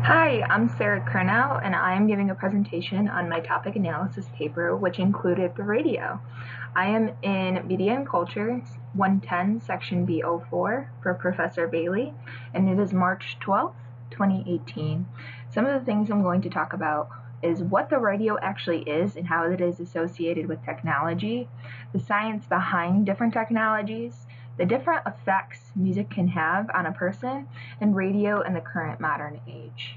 Hi, I'm Sarah Kernow, and I'm giving a presentation on my topic analysis paper, which included the radio. I am in Media and Culture 110, Section B04 for Professor Bailey, and it is March 12th, 2018. Some of the things I'm going to talk about is what the radio actually is and how it is associated with technology, the science behind different technologies, the different effects music can have on a person, and radio in the current modern age.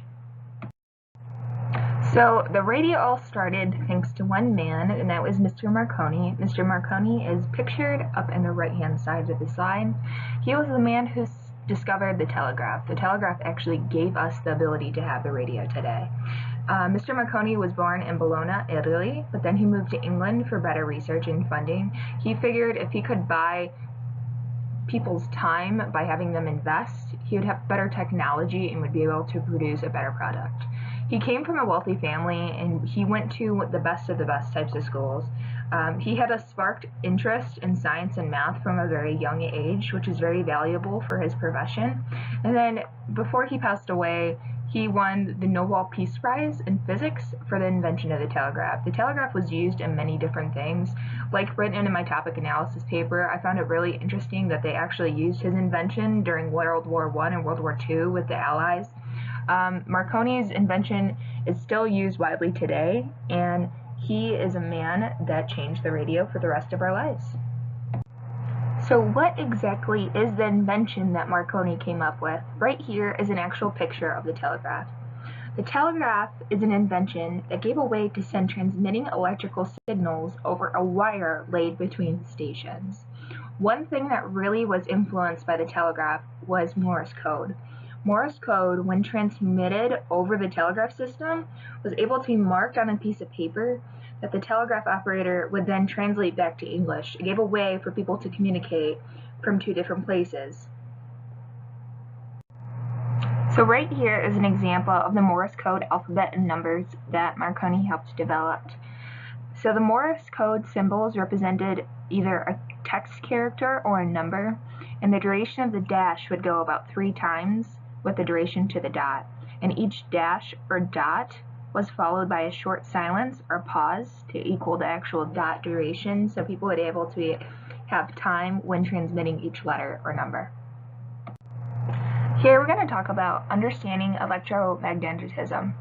So the radio all started thanks to one man, and that was Mr. Marconi. Mr. Marconi is pictured up in the right-hand side of the slide. He was the man who discovered the telegraph. The telegraph actually gave us the ability to have the radio today. Mr. Marconi was born in Bologna, Italy, but then he moved to England for better research and funding. He figured if he could buy people's time by having them invest, he would have better technology and would be able to produce a better product. He came from a wealthy family and he went to the best of the best types of schools. He had a sparked interest in science and math from a very young age, which is very valuable for his profession. And then before he passed away, he won the Nobel Peace Prize in physics for the invention of the telegraph. The telegraph was used in many different things. Like written in my topic analysis paper, I found it really interesting that they actually used his invention during World War I and World War II with the Allies. Marconi's invention is still used widely today, and he is a man that changed the radio for the rest of our lives. So what exactly is the invention that Marconi came up with? Right here is an actual picture of the telegraph. The telegraph is an invention that gave a way to send transmitting electrical signals over a wire laid between stations. One thing that really was influenced by the telegraph was Morse code. Morse code, when transmitted over the telegraph system, was able to be marked on a piece of paper that the telegraph operator would then translate back to English. It gave a way for people to communicate from two different places. So right here is an example of the Morse code alphabet and numbers that Marconi helped develop. So the Morse code symbols represented either a text character or a number, and the duration of the dash would go about 3 times with the duration to the dot. And each dash or dot was followed by a short silence or pause to equal the actual dot duration, so people would be able to have time when transmitting each letter or number. Here we're going to talk about understanding electromagnetism.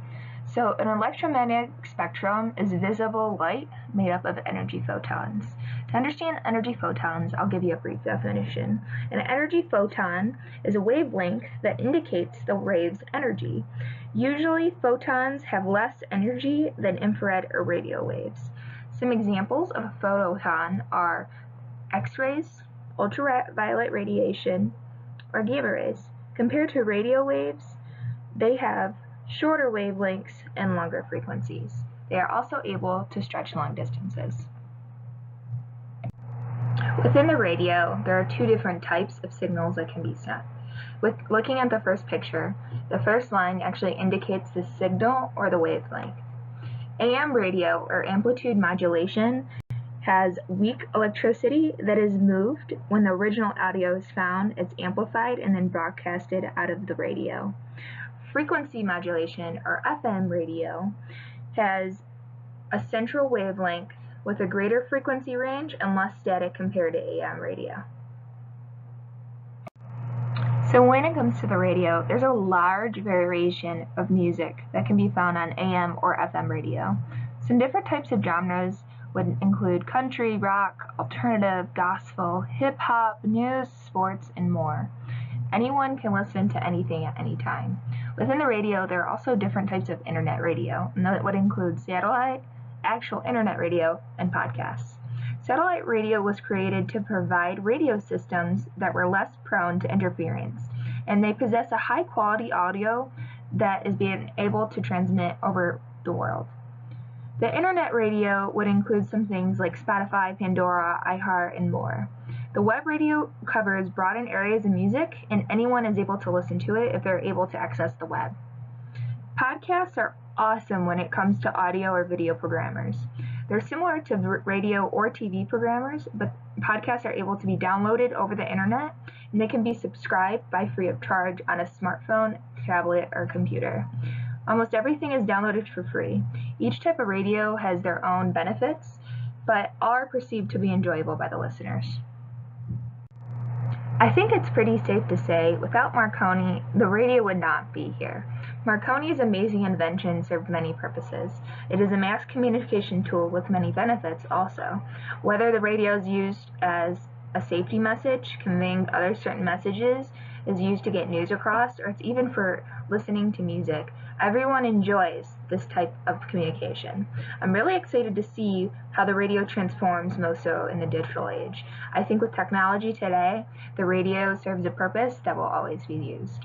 So an electromagnetic spectrum is visible light made up of energy photons. To understand energy photons, I'll give you a brief definition. An energy photon is a wavelength that indicates the wave's energy. Usually, photons have less energy than infrared or radio waves. Some examples of a photon are X-rays, ultraviolet radiation, or gamma rays. Compared to radio waves, they have shorter wavelengths and longer frequencies. They are also able to stretch long distances. Within the radio, there are 2 different types of signals that can be sent. With looking at the first picture, the first line actually indicates the signal or the wavelength. AM radio, or amplitude modulation, has weak electricity that is moved when the original audio is found, it's amplified and then broadcasted out of the radio. Frequency modulation, or FM radio, has a central wavelength with a greater frequency range and less static compared to AM radio. So when it comes to the radio, there's a large variation of music that can be found on AM or FM radio. Some different types of genres would include country, rock, alternative, gospel, hip-hop, news, sports, and more. Anyone can listen to anything at any time. Within the radio, there are also different types of internet radio, and that would include satellite, actual internet radio, and podcasts. Satellite radio was created to provide radio systems that were less prone to interference, and they possess a high-quality audio that is being able to transmit over the world. The internet radio would include some things like Spotify, Pandora, iHeart, and more. The web radio covers broadened areas of music, and anyone is able to listen to it if they're able to access the web. Podcasts are awesome when it comes to audio or video programmers. They're similar to radio or TV programmers, but podcasts are able to be downloaded over the internet, and they can be subscribed by free of charge on a smartphone, tablet, or computer. Almost everything is downloaded for free. Each type of radio has their own benefits, but all are perceived to be enjoyable by the listeners. I think it's pretty safe to say, without Marconi, the radio would not be here. Marconi's amazing invention served many purposes. It is a mass communication tool with many benefits also. Whether the radio is used as a safety message, conveying other certain messages, is used to get news across, or it's even for listening to music, everyone enjoys this type of communication. I'm really excited to see how the radio transforms most so in the digital age. I think with technology today, the radio serves a purpose that will always be used.